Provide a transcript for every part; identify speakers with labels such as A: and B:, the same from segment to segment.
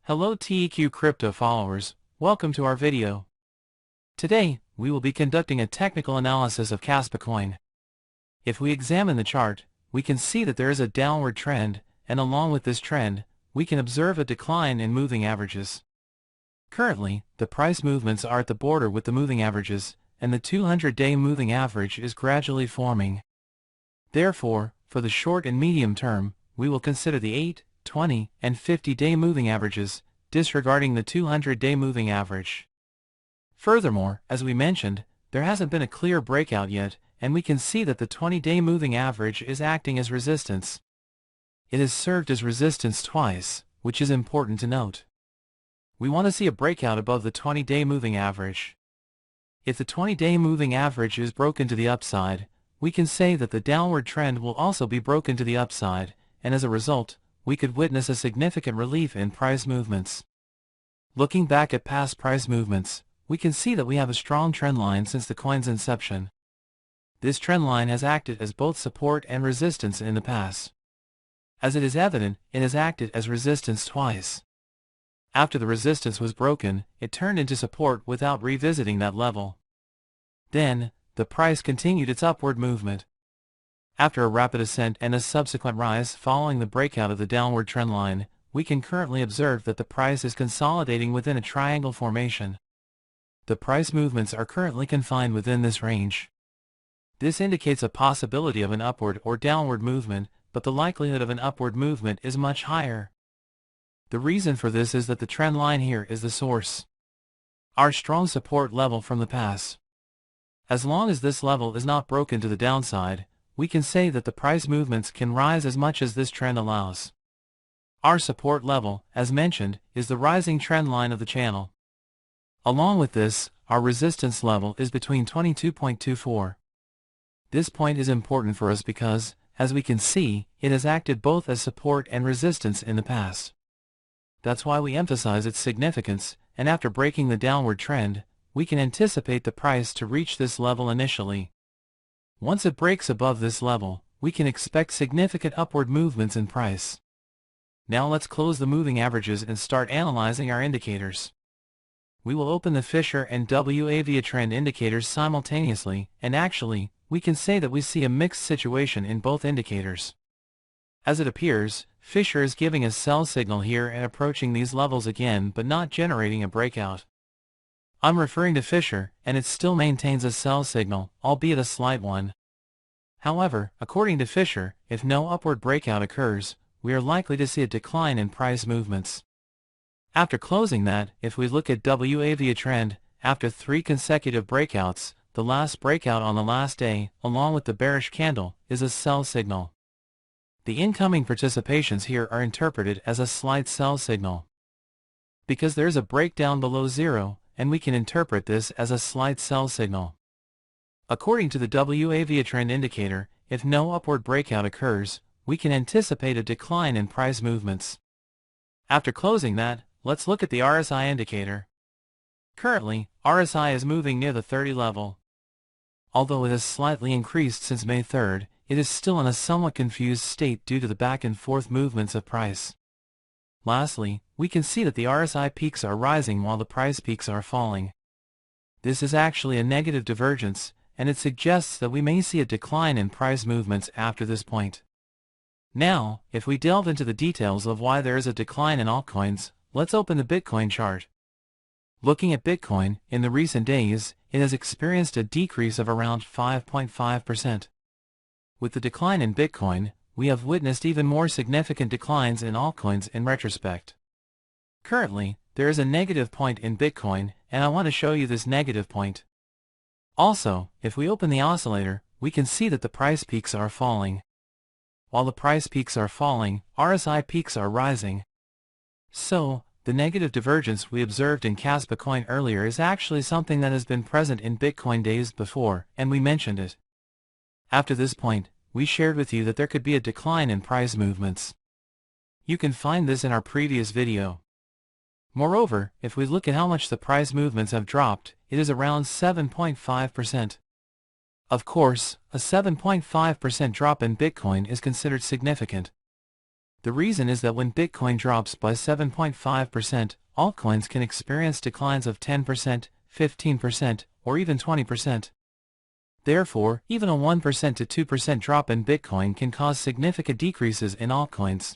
A: Hello TEQ Crypto followers, welcome to our video. Today, we will be conducting a technical analysis of Kaspa Coin. If we examine the chart, we can see that there is a downward trend, and along with this trend, we can observe a decline in moving averages. Currently, the price movements are at the border with the moving averages, and the 200-day moving average is gradually forming. Therefore, for the short and medium term, we will consider the 8, 20, and 50-day moving averages, disregarding the 200-day moving average. Furthermore, as we mentioned, there hasn't been a clear breakout yet, and we can see that the 20-day moving average is acting as resistance. It has served as resistance twice, which is important to note. We want to see a breakout above the 20-day moving average. If the 20-day moving average is broken to the upside, we can say that the downward trend will also be broken to the upside, and as a result, we could witness a significant relief in price movements. Looking back at past price movements, we can see that we have a strong trend line since the coin's inception. This trend line has acted as both support and resistance in the past. As it is evident, it has acted as resistance twice. After the resistance was broken, it turned into support without revisiting that level. Then, the price continued its upward movement. After a rapid ascent and a subsequent rise following the breakout of the downward trend line, we can currently observe that the price is consolidating within a triangle formation. The price movements are currently confined within this range. This indicates a possibility of an upward or downward movement, but the likelihood of an upward movement is much higher. The reason for this is that the trend line here is the source. Our strong support level from the past. As long as this level is not broken to the downside, we can say that the price movements can rise as much as this trend allows. Our support level, as mentioned, is the rising trend line of the channel. Along with this, our resistance level is between 22.24. This point is important for us because, as we can see, it has acted both as support and resistance in the past. That's why we emphasize its significance, and after breaking the downward trend, we can anticipate the price to reach this level initially. Once it breaks above this level, we can expect significant upward movements in price. Now let's close the moving averages and start analyzing our indicators. We will open the Fisher and WAV trend indicators simultaneously, and actually, we can say that we see a mixed situation in both indicators. As it appears, Fisher is giving a sell signal here and approaching these levels again but not generating a breakout. I'm referring to Fisher, and it still maintains a sell signal, albeit a slight one. However, according to Fisher, if no upward breakout occurs, we are likely to see a decline in price movements. After closing that, if we look at WAV trend, after 3 consecutive breakouts, the last breakout on the last day, along with the bearish candle, is a sell signal. The incoming participations here are interpreted as a slight sell signal. Because there is a breakdown below zero, and we can interpret this as a slight sell signal. According to the WAV trend indicator, if no upward breakout occurs, we can anticipate a decline in price movements. After closing that, let's look at the RSI indicator. Currently, RSI is moving near the 30 level. Although it has slightly increased since May 3rd, it is still in a somewhat confused state due to the back and forth movements of price. Lastly, we can see that the RSI peaks are rising while the price peaks are falling. This is actually a negative divergence, and it suggests that we may see a decline in price movements after this point. Now, if we delve into the details of why there is a decline in altcoins, let's open the Bitcoin chart. Looking at Bitcoin, in the recent days, it has experienced a decrease of around 5.5%. With the decline in Bitcoin, we have witnessed even more significant declines in altcoins in retrospect. Currently, there is a negative point in Bitcoin, and I want to show you this negative point. Also, if we open the oscillator, we can see that the price peaks are falling. While the price peaks are falling, RSI peaks are rising. So, the negative divergence we observed in Kaspa Coin earlier is actually something that has been present in Bitcoin days before, and we mentioned it. After this point, we shared with you that there could be a decline in price movements. You can find this in our previous video. Moreover, if we look at how much the price movements have dropped, it is around 7.5%. Of course, a 7.5% drop in Bitcoin is considered significant. The reason is that when Bitcoin drops by 7.5%, altcoins can experience declines of 10%, 15%, or even 20%. Therefore, even a 1% to 2% drop in Bitcoin can cause significant decreases in altcoins.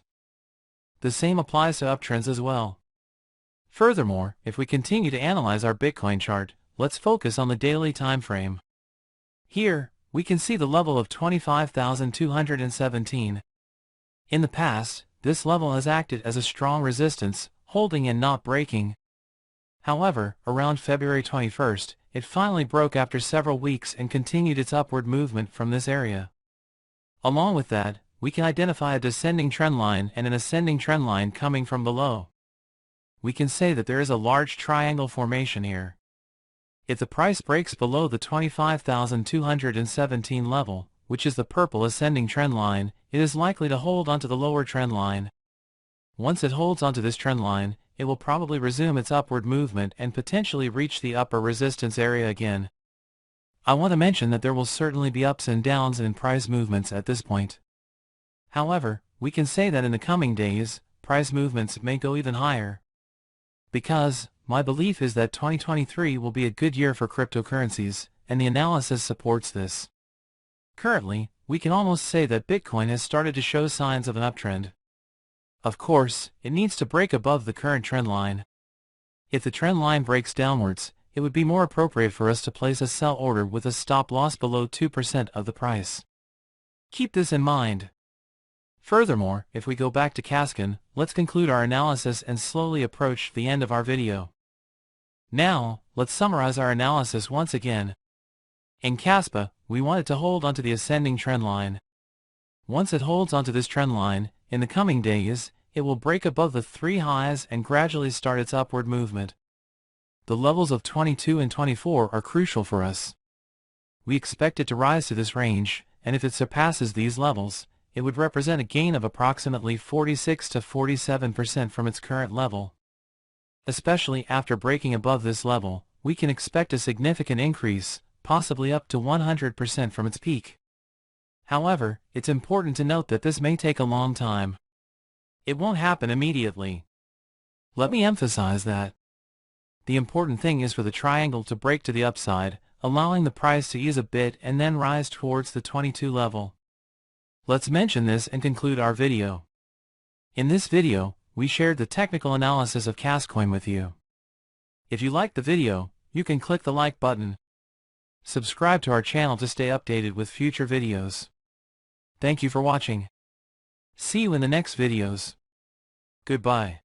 A: The same applies to uptrends as well. Furthermore, if we continue to analyze our Bitcoin chart, let's focus on the daily time frame. Here, we can see the level of 25,217. In the past, this level has acted as a strong resistance, holding and not breaking. However, around February 21st, it finally broke after several weeks and continued its upward movement from this area. Along with that, we can identify a descending trend line and an ascending trend line coming from below. We can say that there is a large triangle formation here. If the price breaks below the 25,217 level, which is the purple ascending trend line, it is likely to hold onto the lower trend line. Once it holds onto this trend line, it will probably resume its upward movement and potentially reach the upper resistance area again. I want to mention that there will certainly be ups and downs in price movements at this point. However, we can say that in the coming days, price movements may go even higher. Because, my belief is that 2023 will be a good year for cryptocurrencies, and the analysis supports this. Currently, we can almost say that Bitcoin has started to show signs of an uptrend. Of course, it needs to break above the current trend line. If the trend line breaks downwards, it would be more appropriate for us to place a sell order with a stop loss below 2% of the price. Keep this in mind. Furthermore, if we go back to Kaspa, let's conclude our analysis and slowly approach the end of our video. Now, let's summarize our analysis once again. In Kaspa, we want it to hold onto the ascending trend line. Once it holds onto this trend line, in the coming days, it will break above the 3 highs and gradually start its upward movement. The levels of 22 and 24 are crucial for us. We expect it to rise to this range, and if it surpasses these levels, it would represent a gain of approximately 46 to 47% from its current level. Especially after breaking above this level, we can expect a significant increase, possibly up to 100% from its peak. However, it's important to note that this may take a long time. It won't happen immediately. Let me emphasize that. The important thing is for the triangle to break to the upside, allowing the price to ease a bit and then rise towards the 22 level. Let's mention this and conclude our video. In this video, we shared the technical analysis of Kaspa Coin with you. If you liked the video, you can click the like button. Subscribe to our channel to stay updated with future videos. Thank you for watching. See you in the next videos. Goodbye.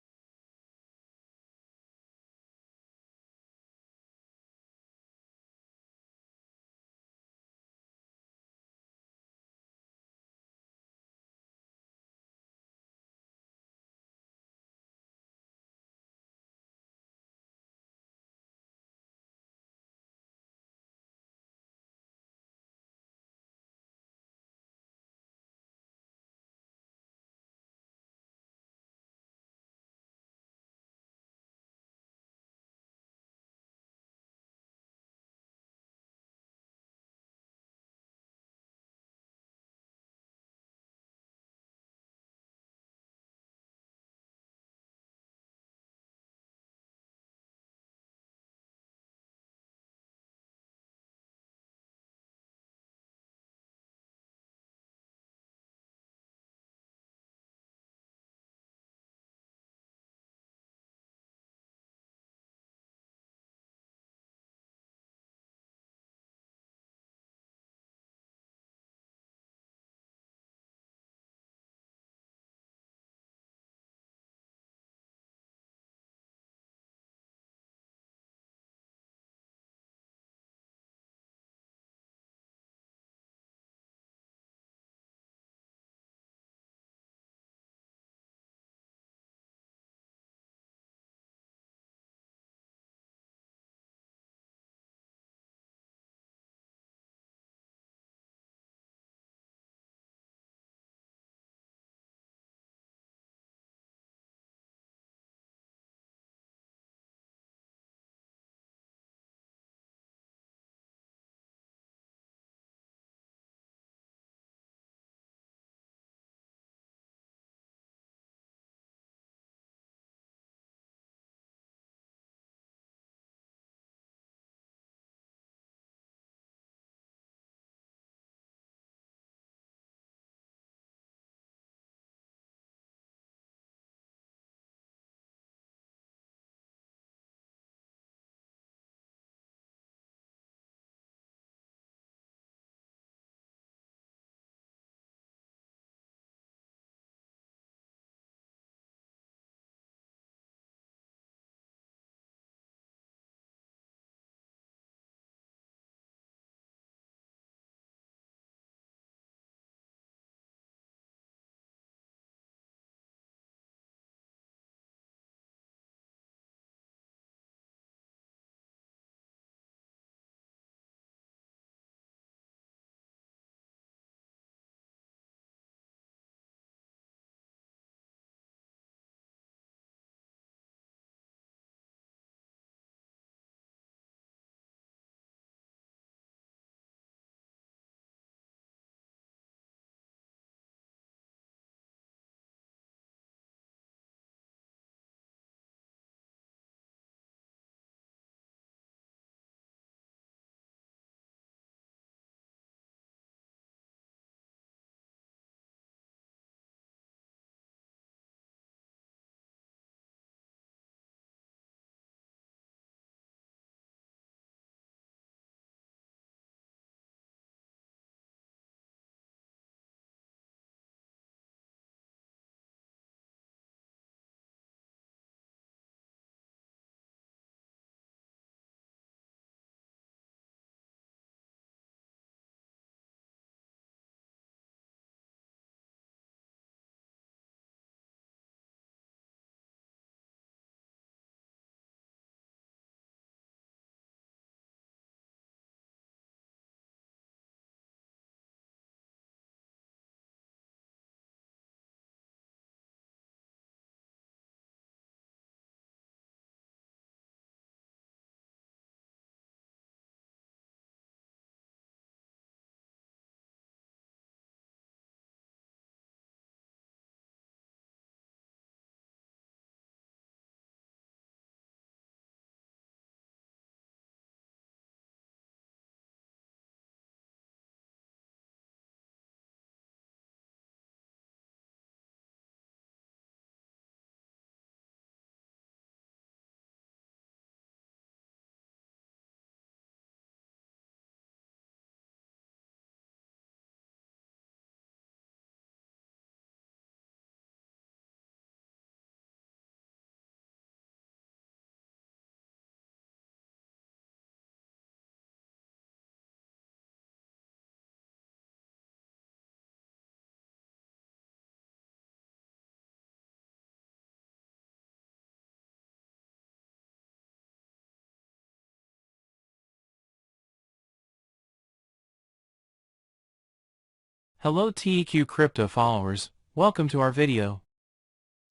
A: Hello TEQ Crypto followers, welcome to our video.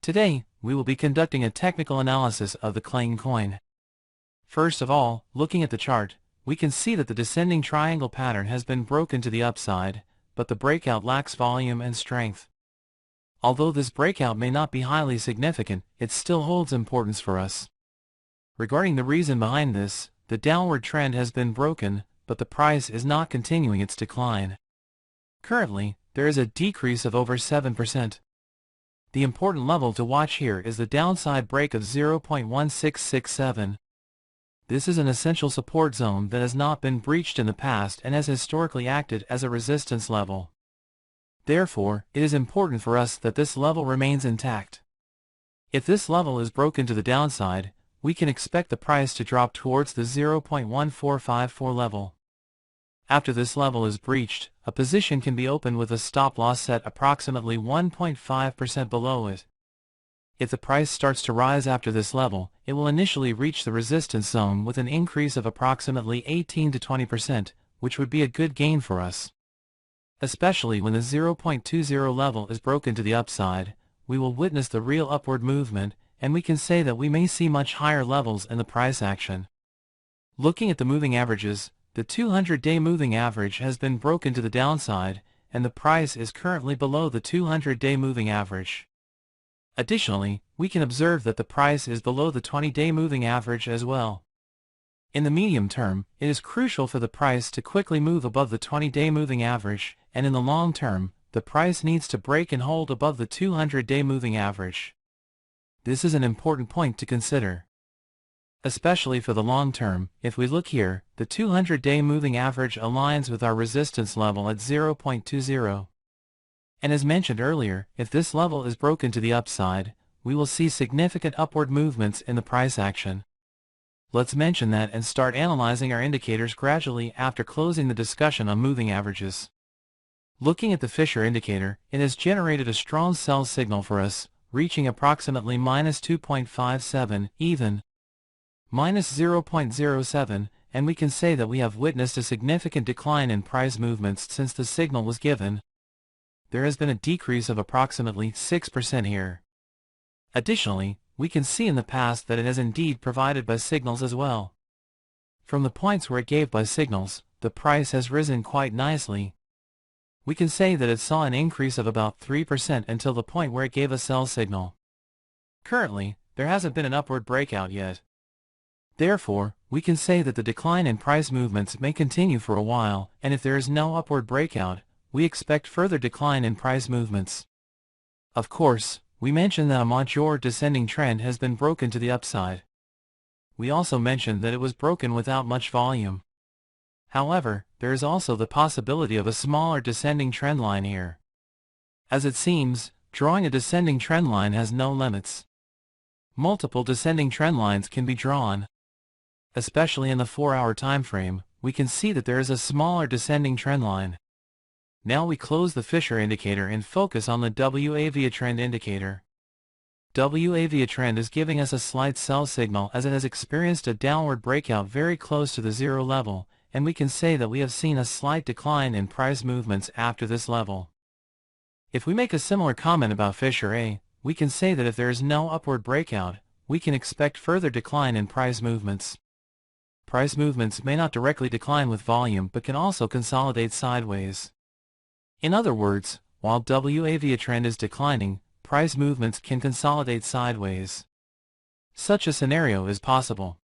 A: Today, we will be conducting a technical analysis of the Klaytn coin. First of all, looking at the chart, we can see that the descending triangle pattern has been broken to the upside, but the breakout lacks volume and strength. Although this breakout may not be highly significant, it still holds importance for us. Regarding the reason behind this, the downward trend has been broken, but the price is not continuing its decline. Currently, there is a decrease of over 7%. The important level to watch here is the downside break of 0.1667. This is an essential support zone that has not been breached in the past and has historically acted as a resistance level. Therefore, it is important for us that this level remains intact. If this level is broken to the downside, we can expect the price to drop towards the 0.1454 level. After this level is breached, a position can be opened with a stop loss set approximately 1.5% below it. If the price starts to rise after this level, it will initially reach the resistance zone with an increase of approximately 18 to 20%, which would be a good gain for us. Especially when the 0.20 level is broken to the upside, we will witness the real upward movement, and we can say that we may see much higher levels in the price action. Looking at the moving averages, the 200-day moving average has been broken to the downside, and the price is currently below the 200-day moving average. Additionally, we can observe that the price is below the 20-day moving average as well. In the medium term, it is crucial for the price to quickly move above the 20-day moving average, and in the long term, the price needs to break and hold above the 200-day moving average. This is an important point to consider. Especially for the long term, if we look here, the 200-day moving average aligns with our resistance level at 0.20. And as mentioned earlier, if this level is broken to the upside, we will see significant upward movements in the price action. Let's mention that and start analyzing our indicators gradually after closing the discussion on moving averages. Looking at the Fisher indicator, it has generated a strong sell signal for us, reaching approximately -2.57, even -0.07, and we can say that we have witnessed a significant decline in price movements since the signal was given. There has been a decrease of approximately 6% here. Additionally, we can see in the past that it has indeed provided buy signals as well. From the points where it gave buy signals, the price has risen quite nicely. We can say that it saw an increase of about 3% until the point where it gave a sell signal. Currently, there hasn't been an upward breakout yet. Therefore, we can say that the decline in price movements may continue for a while, and if there is no upward breakout, we expect further decline in price movements. Of course, we mentioned that a major descending trend has been broken to the upside. We also mentioned that it was broken without much volume. However, there is also the possibility of a smaller descending trend line here. As it seems, drawing a descending trend line has no limits. Multiple descending trend lines can be drawn. Especially in the 4-hour time frame, we can see that there is a smaller descending trend line. Now we close the Fisher indicator and focus on the WAV trend indicator. WAV trend is giving us a slight sell signal as it has experienced a downward breakout very close to the 0 level, and we can say that we have seen a slight decline in price movements after this level. If we make a similar comment about Fisher A, we can say that if there is no upward breakout, we can expect further decline in price movements. Price movements may not directly decline with volume but can also consolidate sideways. In other words, while WAV trend is declining, price movements can consolidate sideways. Such a scenario is possible.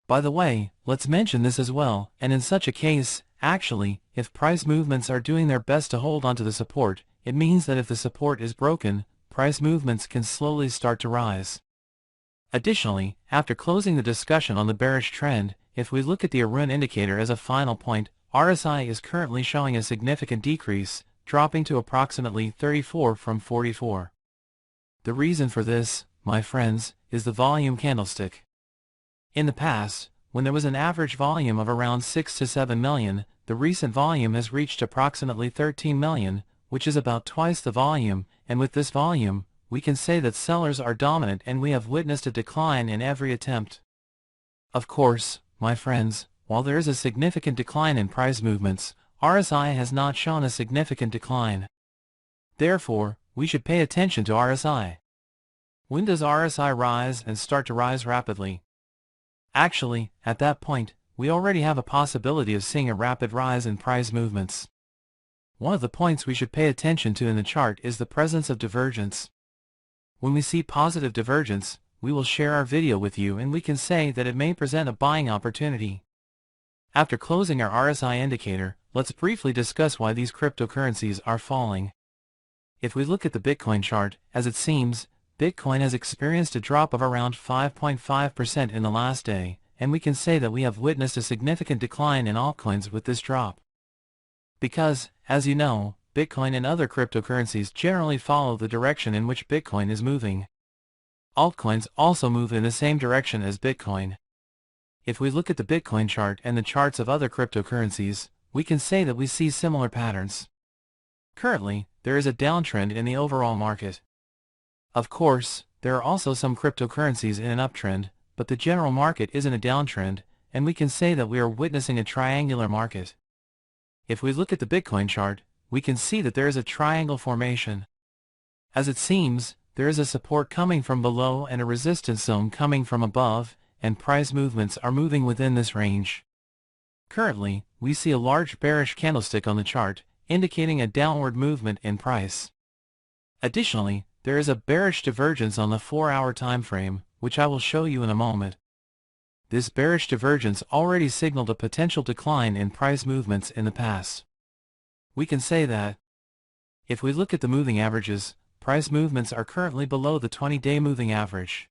A: By the way, let's mention this as well, and in such a case, actually, if price movements are doing their best to hold onto the support, it means that if the support is broken, price movements can slowly start to rise. Additionally, after closing the discussion on the bearish trend, if we look at the Arun indicator as a final point, RSI is currently showing a significant decrease, dropping to approximately 34 from 44. The reason for this, my friends, is the volume candlestick. In the past, when there was an average volume of around 6 to 7 million, the recent volume has reached approximately 13 million, which is about twice the volume, and with this volume, we can say that sellers are dominant and we have witnessed a decline in every attempt. Of course, my friends, while there is a significant decline in price movements, RSI has not shown a significant decline. Therefore, we should pay attention to RSI. When does RSI rise and start to rise rapidly? Actually, at that point, we already have a possibility of seeing a rapid rise in price movements. One of the points we should pay attention to in the chart is the presence of divergence. When we see positive divergence, we will share our video with you and we can say that it may present a buying opportunity. After closing our RSI indicator, let's briefly discuss why these cryptocurrencies are falling. If we look at the Bitcoin chart, as it seems, Bitcoin has experienced a drop of around 5.5% in the last day, and we can say that we have witnessed a significant decline in altcoins with this drop. Because, as you know, Bitcoin and other cryptocurrencies generally follow the direction in which Bitcoin is moving. Altcoins also move in the same direction as Bitcoin. If we look at the Bitcoin chart and the charts of other cryptocurrencies, we can say that we see similar patterns. Currently, there is a downtrend in the overall market. Of course, there are also some cryptocurrencies in an uptrend, but the general market is in a downtrend, and we can say that we are witnessing a triangular market. If we look at the Bitcoin chart, we can see that there is a triangle formation. As it seems, there is a support coming from below and a resistance zone coming from above, and price movements are moving within this range. Currently, we see a large bearish candlestick on the chart, indicating a downward movement in price. Additionally, there is a bearish divergence on the 4-hour time frame, which I will show you in a moment. This bearish divergence already signaled a potential decline in price movements in the past. We can say that, if we look at the moving averages, price movements are currently below the 20-day moving average.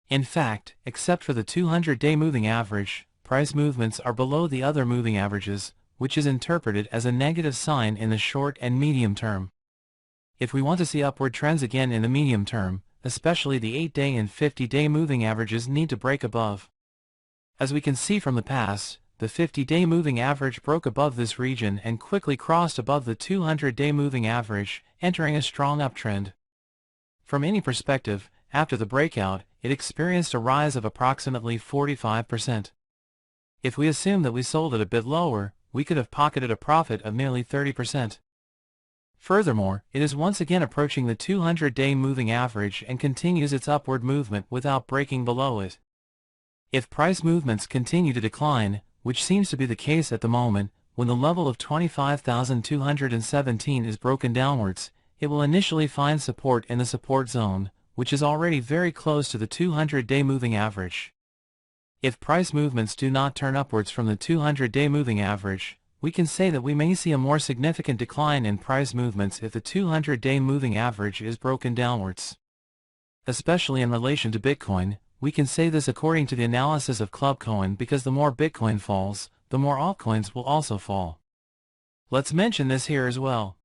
A: In fact, except for the 200-day moving average, price movements are below the other moving averages, which is interpreted as a negative sign in the short and medium term. If we want to see upward trends again in the medium term, especially the 8-day and 50-day moving averages need to break above. As we can see from the past, the 50-day moving average broke above this region and quickly crossed above the 200-day moving average, entering a strong uptrend. From any perspective, after the breakout, it experienced a rise of approximately 45%. If we assume that we sold it a bit lower, we could have pocketed a profit of nearly 30%. Furthermore, it is once again approaching the 200-day moving average and continues its upward movement without breaking below it. If price movements continue to decline, which seems to be the case at the moment, when the level of 25,217 is broken downwards, it will initially find support in the support zone, which is already very close to the 200-day moving average. If price movements do not turn upwards from the 200-day moving average, we can say that we may see a more significant decline in price movements if the 200-day moving average is broken downwards. Especially in relation to Bitcoin, we can say this according to the analysis of Kaspa Coin because the more Bitcoin falls, the more altcoins will also fall. Let's mention this here as well.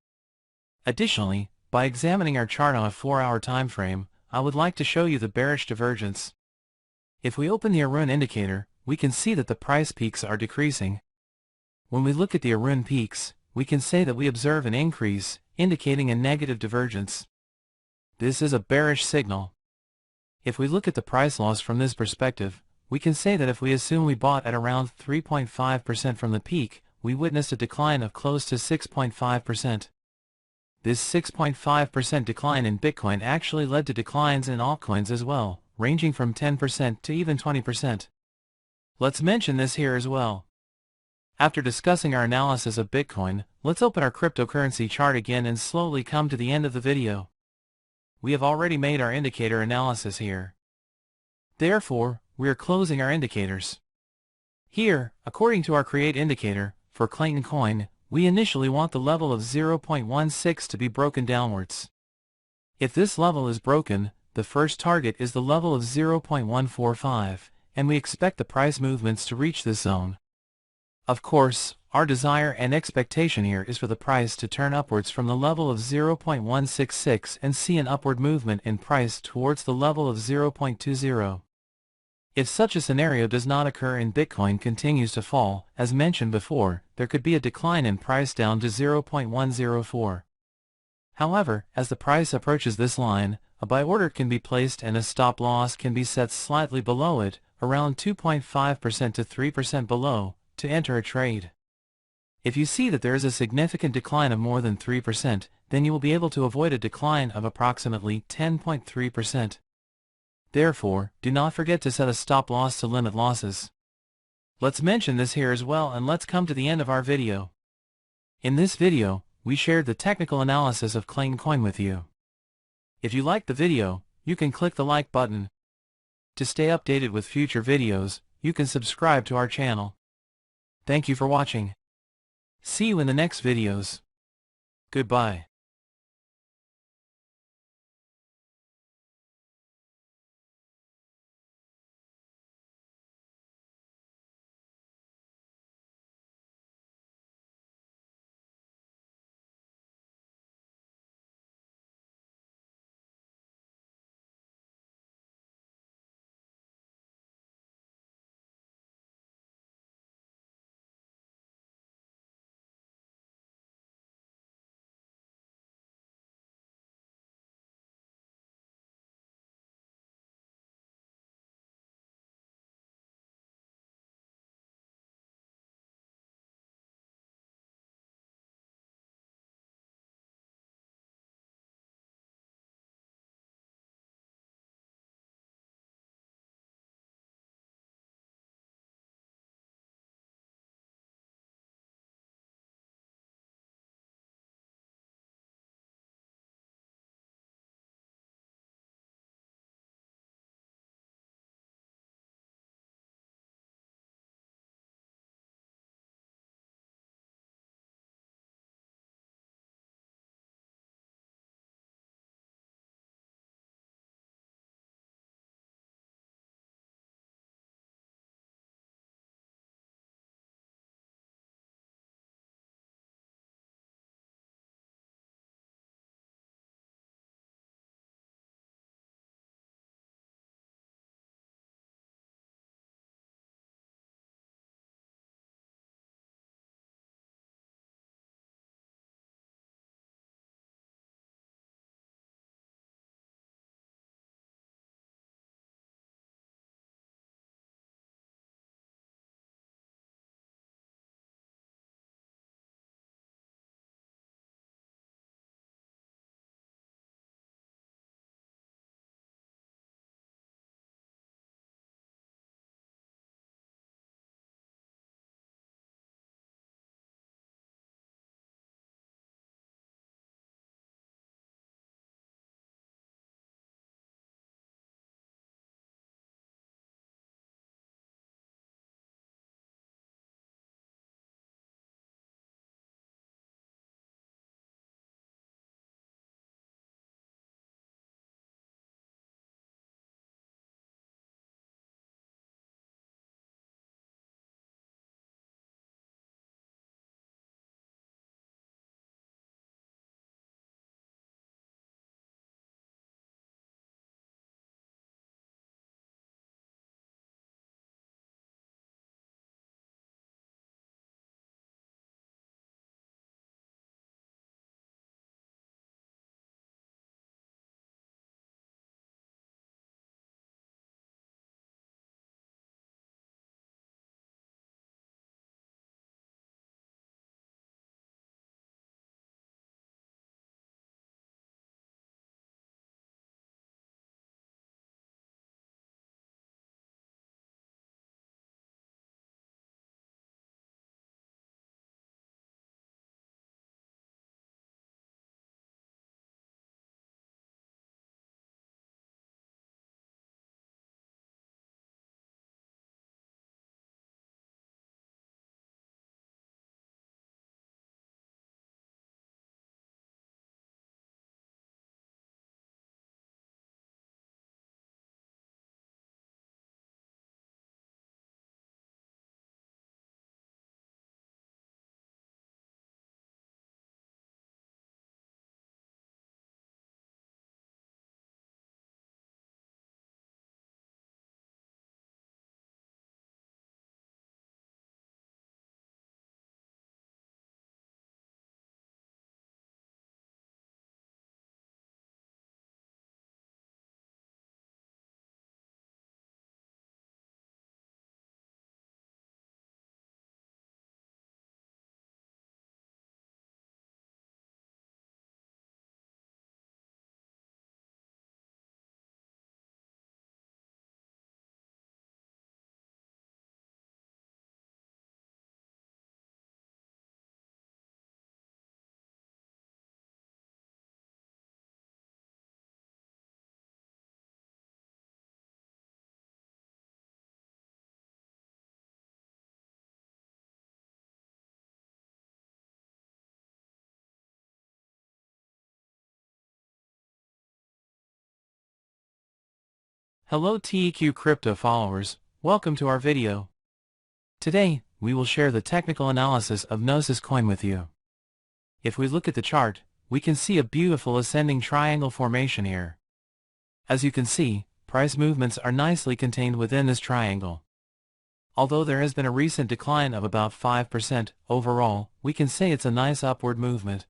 A: Additionally, by examining our chart on a 4-hour time frame, I would like to show you the bearish divergence. If we open the Arun indicator, we can see that the price peaks are decreasing. When we look at the Arun peaks, we can say that we observe an increase, indicating a negative divergence. This is a bearish signal. If we look at the price loss from this perspective, we can say that if we assume we bought at around 3.5% from the peak, we witnessed a decline of close to 6.5%. This 6.5% decline in Bitcoin actually led to declines in altcoins as well, ranging from 10% to even 20%. Let's mention this here as well. After discussing our analysis of Bitcoin, let's open our cryptocurrency chart again and slowly come to the end of the video. We have already made our indicator analysis here. Therefore, we are closing our indicators. Here, according to our create indicator, for Klaytn coin, we initially want the level of 0.16 to be broken downwards. If this level is broken, the first target is the level of 0.145, and we expect the price movements to reach this zone. Of course, our desire and expectation here is for the price to turn upwards from the level of 0.166 and see an upward movement in price towards the level of 0.20. If such a scenario does not occur and Bitcoin continues to fall, as mentioned before, there could be a decline in price down to 0.104. However, as the price approaches this line, a buy order can be placed and a stop loss can be set slightly below it, around 2.5% to 3% below, to enter a trade. If you see that there is a significant decline of more than 3%, then you will be able to avoid a decline of approximately 10.3%. Therefore, do not forget to set a stop loss to limit losses. Let's mention this here as well, and let's come to the end of our video. In this video, we shared the technical analysis of Klaytn coin with you. If you liked the video, you can click the like button. To stay updated with future videos, you can subscribe to our channel. Thank you for watching. See you in the next videos. Goodbye. Hello TEQ Crypto followers, welcome to our video. Today, we will share the technical analysis of Gnosis Coin with you. If we look at the chart, we can see a beautiful ascending triangle formation here. As you can see, price movements are nicely contained within this triangle. Although there has been a recent decline of about 5%, overall, we can say it's a nice upward movement.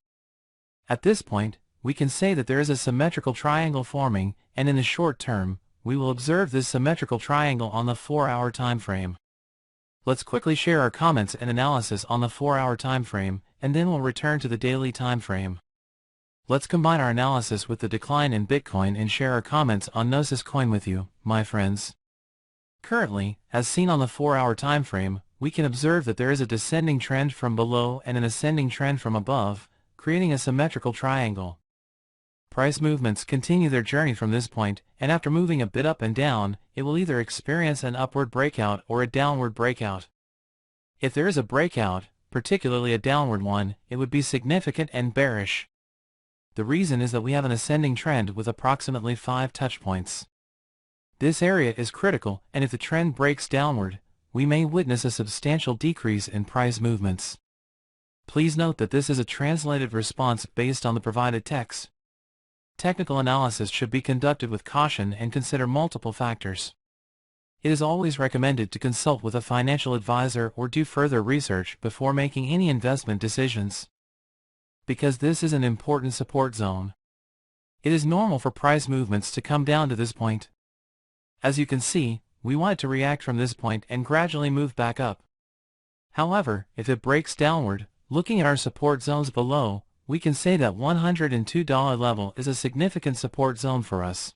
A: At this point, we can say that there is a symmetrical triangle forming, and in the short term, we will observe this symmetrical triangle on the 4-hour time frame. Let's quickly share our comments and analysis on the 4-hour time frame, and then we'll return to the daily time frame. Let's combine our analysis with the decline in Bitcoin and share our comments on Gnosis Coin with you, my friends. Currently, as seen on the 4-hour time frame, we can observe that there is a descending trend from below and an ascending trend from above, creating a symmetrical triangle. Price movements continue their journey from this point, and after moving a bit up and down, it will either experience an upward breakout or a downward breakout. If there is a breakout, particularly a downward one, it would be significant and bearish. The reason is that we have an ascending trend with approximately 5 touch points. This area is critical, and if the trend breaks downward, we may witness a substantial decrease in price movements. Please note that this is a translated response based on the provided text. Technical analysis should be conducted with caution and consider multiple factors. It is always recommended to consult with a financial advisor or do further research before making any investment decisions, because this is an important support zone. It is normal for price movements to come down to this point. As you can see, we want it to react from this point and gradually move back up. However, if it breaks downward, looking at our support zones below, we can say that $102 level is a significant support zone for us.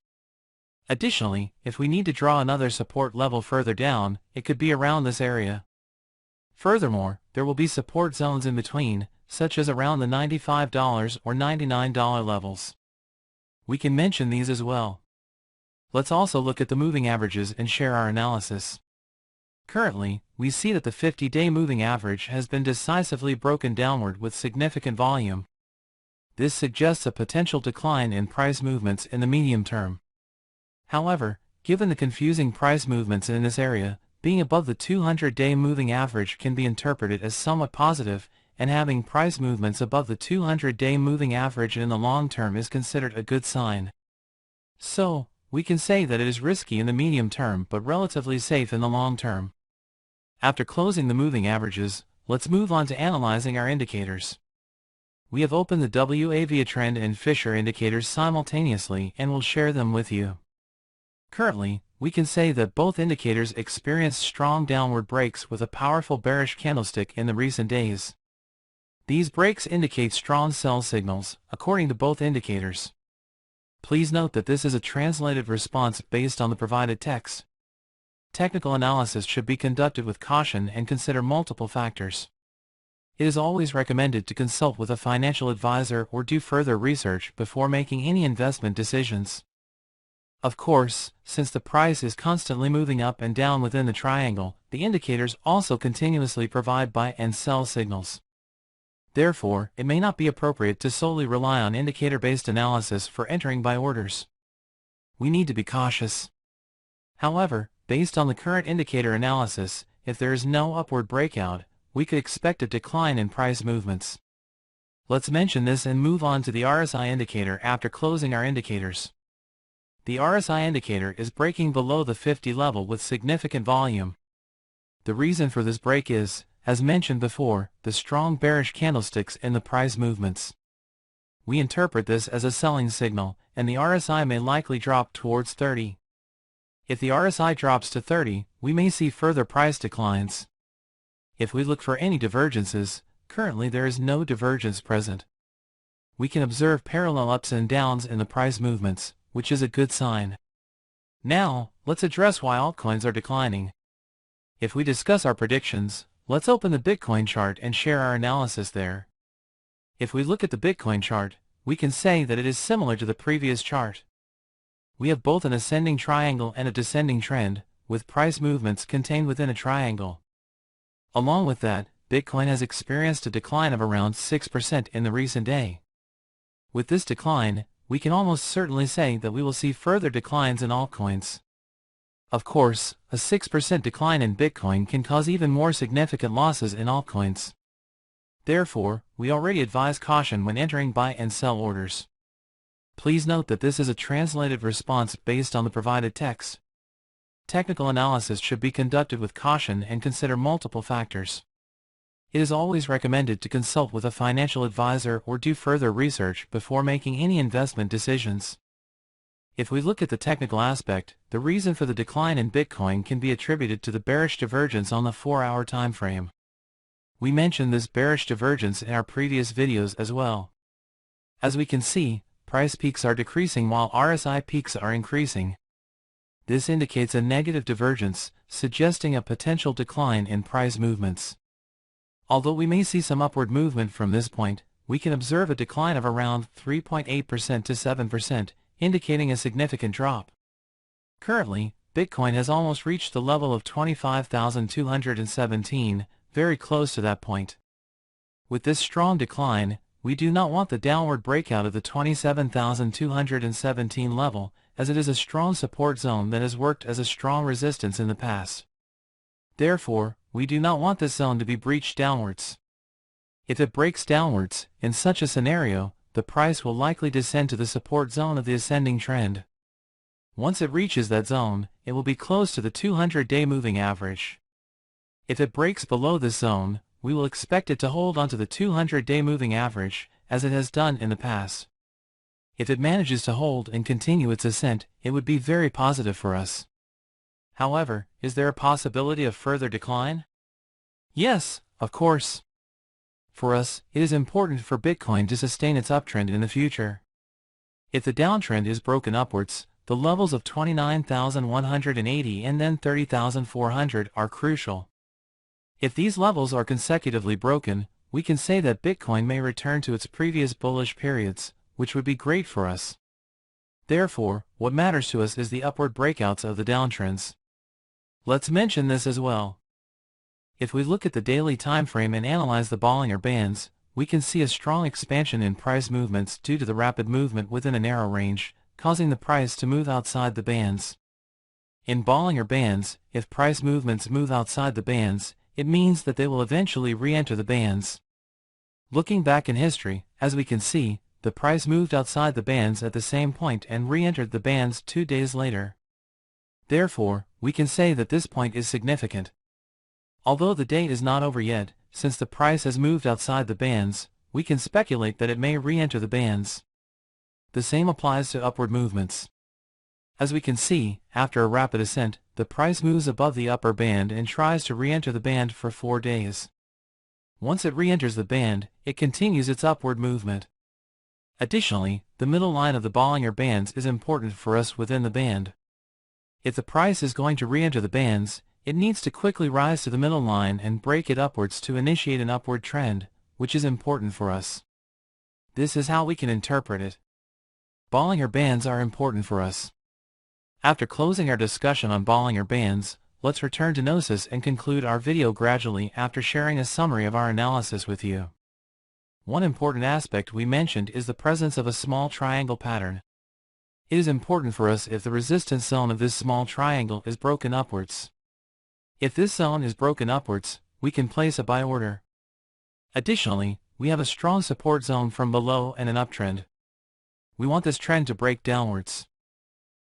A: Additionally, if we need to draw another support level further down, it could be around this area. Furthermore, there will be support zones in between, such as around the $95 or $99 levels. We can mention these as well. Let's also look at the moving averages and share our analysis. Currently, we see that the 50-day moving average has been decisively broken downward with significant volume. This suggests a potential decline in price movements in the medium term. However, given the confusing price movements in this area, being above the 200-day moving average can be interpreted as somewhat positive, and having price movements above the 200-day moving average in the long term is considered a good sign. So, we can say that it is risky in the medium term but relatively safe in the long term. After closing the moving averages, let's move on to analyzing our indicators. We have opened the WAV trend and Fisher indicators simultaneously and will share them with you. Currently, we can say that both indicators experienced strong downward breaks with a powerful bearish candlestick in the recent days. These breaks indicate strong sell signals, according to both indicators. Please note that this is a translated response based on the provided text. Technical analysis should be conducted with caution and consider multiple factors. It is always recommended to consult with a financial advisor or do further research before making any investment decisions. Of course, since the price is constantly moving up and down within the triangle, the indicators also continuously provide buy and sell signals. Therefore, it may not be appropriate to solely rely on indicator-based analysis for entering buy orders. We need to be cautious. However, based on the current indicator analysis, if there is no upward breakout, we could expect a decline in price movements. Let's mention this and move on to the RSI indicator after closing our indicators. The RSI indicator is breaking below the 50 level with significant volume. The reason for this break is, as mentioned before, the strong bearish candlesticks in the price movements. We interpret this as a selling signal, and the RSI may likely drop towards 30. If the RSI drops to 30, we may see further price declines. If we look for any divergences, currently there is no divergence present. We can observe parallel ups and downs in the price movements, which is a good sign. Now, let's address why altcoins are declining. If we discuss our predictions, let's open the Bitcoin chart and share our analysis there. If we look at the Bitcoin chart, we can say that it is similar to the previous chart. We have both an ascending triangle and a descending trend, with price movements contained within a triangle. Along with that, Bitcoin has experienced a decline of around 6% in the recent day. With this decline, we can almost certainly say that we will see further declines in altcoins. Of course, a 6% decline in Bitcoin can cause even more significant losses in altcoins. Therefore, we already advise caution when entering buy and sell orders. Please note that this is a translated response based on the provided text. Technical analysis should be conducted with caution and consider multiple factors. It is always recommended to consult with a financial advisor or do further research before making any investment decisions. If we look at the technical aspect, the reason for the decline in Bitcoin can be attributed to the bearish divergence on the 4-hour time frame. We mentioned this bearish divergence in our previous videos as well. As we can see, price peaks are decreasing while RSI peaks are increasing. This indicates a negative divergence, suggesting a potential decline in price movements. Although we may see some upward movement from this point, we can observe a decline of around 3.8% to 7%, indicating a significant drop. Currently, Bitcoin has almost reached the level of 25,217, very close to that point. With this strong decline, we do not want the downward breakout of the 27,217 level, as it is a strong support zone that has worked as a strong resistance in the past. Therefore, we do not want this zone to be breached downwards. If it breaks downwards, in such a scenario, the price will likely descend to the support zone of the ascending trend. Once it reaches that zone, it will be close to the 200-day moving average. If it breaks below this zone, we will expect it to hold onto the 200-day moving average, as it has done in the past. If it manages to hold and continue its ascent, it would be very positive for us. However, is there a possibility of further decline? Yes, of course. For us, it is important for Bitcoin to sustain its uptrend in the future. If the downtrend is broken upwards, the levels of 29,180 and then 30,400 are crucial. If these levels are consecutively broken, we can say that Bitcoin may return to its previous bullish periods, which would be great for us. Therefore, what matters to us is the upward breakouts of the downtrends. Let's mention this as well. If we look at the daily time frame and analyze the Bollinger Bands, we can see a strong expansion in price movements due to the rapid movement within a narrow range, causing the price to move outside the bands. In Bollinger Bands, if price movements move outside the bands, it means that they will eventually re-enter the bands. Looking back in history, as we can see, the price moved outside the bands at the same point and re-entered the bands 2 days later. Therefore, we can say that this point is significant. Although the date is not over yet, since the price has moved outside the bands, we can speculate that it may re-enter the bands. The same applies to upward movements. As we can see, after a rapid ascent, the price moves above the upper band and tries to re-enter the band for 4 days. Once it re-enters the band, it continues its upward movement. Additionally, the middle line of the Bollinger Bands is important for us within the band. If the price is going to re-enter the bands, it needs to quickly rise to the middle line and break it upwards to initiate an upward trend, which is important for us. This is how we can interpret it. Bollinger Bands are important for us. After closing our discussion on Bollinger Bands, let's return to Gnosis and conclude our video gradually after sharing a summary of our analysis with you. One important aspect we mentioned is the presence of a small triangle pattern. It is important for us if the resistance zone of this small triangle is broken upwards. If this zone is broken upwards, we can place a buy order. Additionally, we have a strong support zone from below and an uptrend. We want this trend to break downwards.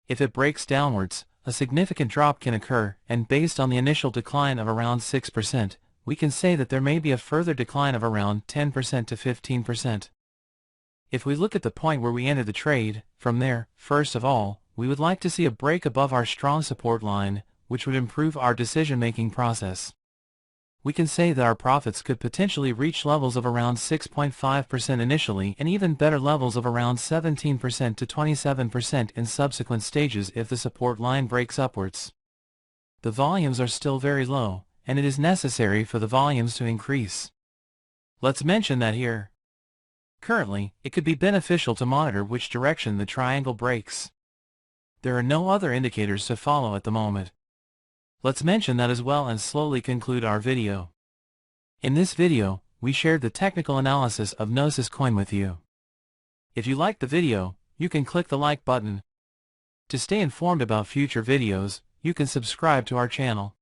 A: If it breaks downwards, a significant drop can occur, and based on the initial decline of around 6%, we can say that there may be a further decline of around 10% to 15%. If we look at the point where we entered the trade, from there, first of all, we would like to see a break above our strong support line, which would improve our decision-making process. We can say that our profits could potentially reach levels of around 6.5% initially and even better levels of around 17% to 27% in subsequent stages if the support line breaks upwards. The volumes are still very low, and it is necessary for the volumes to increase. Let's mention that here. Currently, it could be beneficial to monitor which direction the triangle breaks. There are no other indicators to follow at the moment. Let's mention that as well and slowly conclude our video. In this video, we shared the technical analysis of Gnosis Coin with you. If you liked the video, you can click the like button. To stay informed about future videos, you can subscribe to our channel.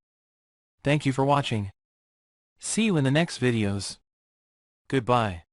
A: Thank you for watching. See you in the next videos. Goodbye.